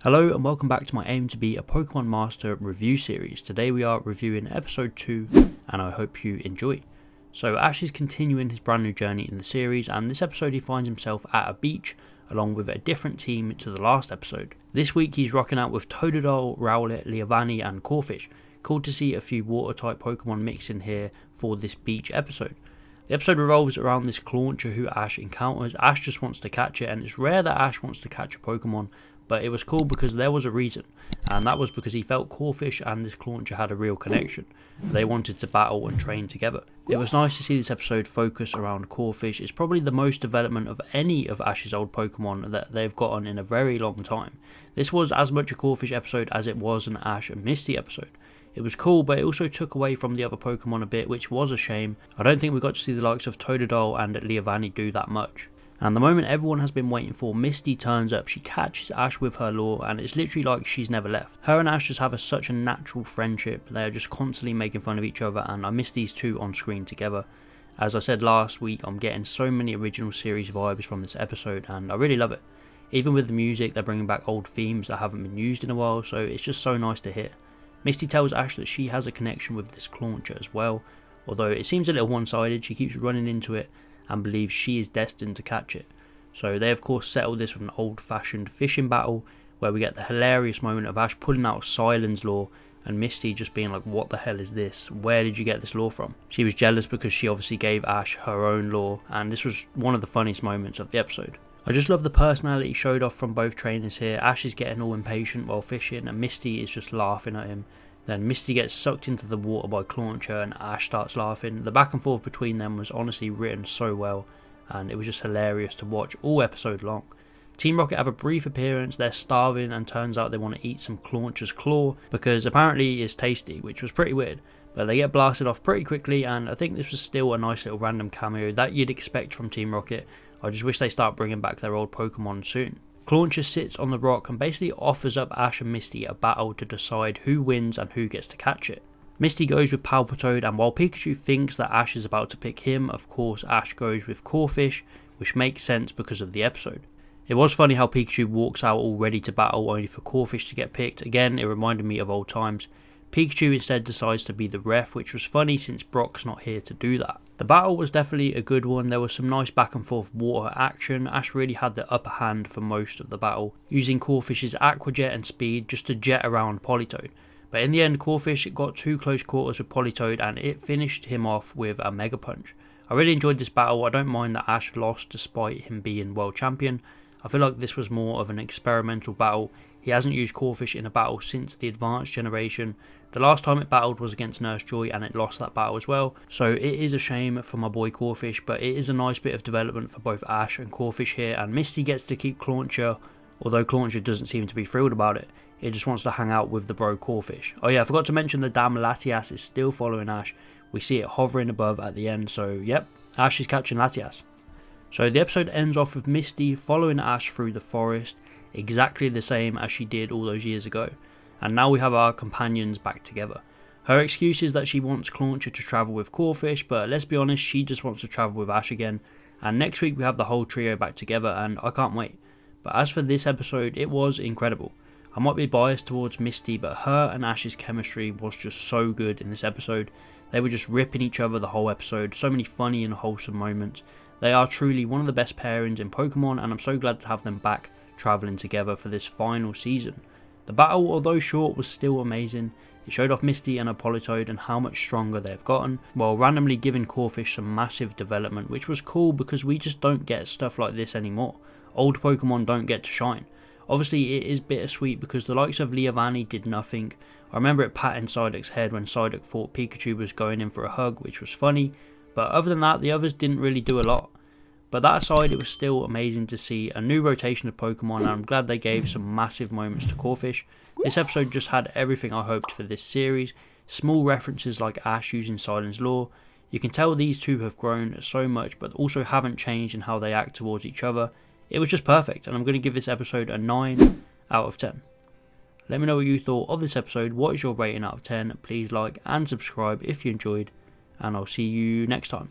Hello and welcome back to my aim to be a Pokemon Master review series. Today we are reviewing episode 2 and I hope you enjoy. So Ash is continuing his brand new journey in the series, and this episode he finds himself at a beach along with a different team to the last episode. This week he's rocking out with Totodile, Rowlet, Leavanny and Corphish. Cool to see a few water type Pokemon mixed in here for this beach episode. The episode revolves around this Clauncher who Ash encounters. Ash just wants to catch it, and it's rare that Ash wants to catch a Pokemon, but it was cool because there was a reason, and that was because he felt Corphish and this Clauncher had a real connection. They wanted to battle and train together. It was nice to see this episode focus around Corphish. It's probably the most development of any of Ash's old Pokemon that they've gotten in a very long time. This was as much a Corphish episode as it was an Ash and Misty episode. It was cool, but it also took away from the other Pokemon a bit, which was a shame. I don't think we got to see the likes of Totodile and Leavanny do that much. And the moment everyone has been waiting for, Misty turns up. She catches Ash with her lure, and it's literally like she's never left. Her and Ash just have such a natural friendship. They are just constantly making fun of each other, and I miss these two on screen together. As I said last week, I'm getting so many original series vibes from this episode, and I really love it. Even with the music, they're bringing back old themes that haven't been used in a while, so it's just so nice to hear. Misty tells Ash that she has a connection with this Clauncher as well, although it seems a little one-sided. She keeps running into it and believes she is destined to catch it. So they of course settle this with an old-fashioned fishing battle, where we get the hilarious moment of Ash pulling out Silen's lure and Misty just being like, what the hell is this? Where did you get this lure from? She was jealous because she obviously gave Ash her own lure, and this was one of the funniest moments of the episode. I just love the personality showed off from both trainers here. Ash is getting all impatient while fishing and Misty is just laughing at him. Then Misty gets sucked into the water by Clauncher and Ash starts laughing. The back and forth between them was honestly written so well, and it was just hilarious to watch all episode long. Team Rocket have a brief appearance. They're starving and turns out they want to eat some Clauncher's claw because apparently it's tasty, which was pretty weird. But they get blasted off pretty quickly, and I think this was still a nice little random cameo that you'd expect from Team Rocket. I just wish they start bringing back their old Pokemon soon. Clauncher sits on the rock and basically offers up Ash and Misty a battle to decide who wins and who gets to catch it. Misty goes with Palpitoad, and while Pikachu thinks that Ash is about to pick him, of course Ash goes with Corphish, which makes sense because of the episode. It was funny how Pikachu walks out all ready to battle only for Corphish to get picked. Again, it reminded me of old times. Pikachu instead decides to be the ref, which was funny since Brock's not here to do that. The battle was definitely a good one. There was some nice back and forth water action. Ash really had the upper hand for most of the battle, using Corphish's Aqua Jet and speed just to jet around Politoed. But in the end, Corphish got too close quarters with Politoed and it finished him off with a Mega Punch. I really enjoyed this battle. I don't mind that Ash lost despite him being world champion. I feel like this was more of an experimental battle. He hasn't used Corphish in a battle since the advanced generation. The last time it battled was against Nurse Joy and it lost that battle as well. So it is a shame for my boy Corphish, but it is a nice bit of development for both Ash and Corphish here, and Misty gets to keep Clauncher, although Clauncher doesn't seem to be thrilled about it. It just wants to hang out with the bro Corphish. Oh yeah, I forgot to mention the damn Latias is still following Ash. We see it hovering above at the end, so yep, Ash is catching Latias. So the episode ends off with Misty following Ash through the forest, exactly the same as she did all those years ago. And now we have our companions back together. Her excuse is that she wants Clauncher to travel with Corphish, but let's be honest, she just wants to travel with Ash again. And next week we have the whole trio back together and I can't wait. But as for this episode, it was incredible. I might be biased towards Misty, but her and Ash's chemistry was just so good in this episode. They were just ripping each other the whole episode, so many funny and wholesome moments. They are truly one of the best pairings in Pokemon, and I'm so glad to have them back travelling together for this final season. The battle, although short, was still amazing. It showed off Misty and her Politoed and how much stronger they've gotten, while randomly giving Corphish some massive development, which was cool because we just don't get stuff like this anymore. Old Pokemon don't get to shine. Obviously it is bittersweet because the likes of Leavanny did nothing. I remember it patting Psyduck's head when Psyduck thought Pikachu was going in for a hug, which was funny. But other than that, the others didn't really do a lot. But that aside, it was still amazing to see a new rotation of Pokemon, and I'm glad they gave some massive moments to Corphish. This episode just had everything I hoped for this series. Small references like Ash using Silen's lore. You can tell these two have grown so much, but also haven't changed in how they act towards each other. It was just perfect, and I'm going to give this episode a 9 out of 10. Let me know what you thought of this episode. What is your rating out of 10? Please like and subscribe if you enjoyed, and I'll see you next time.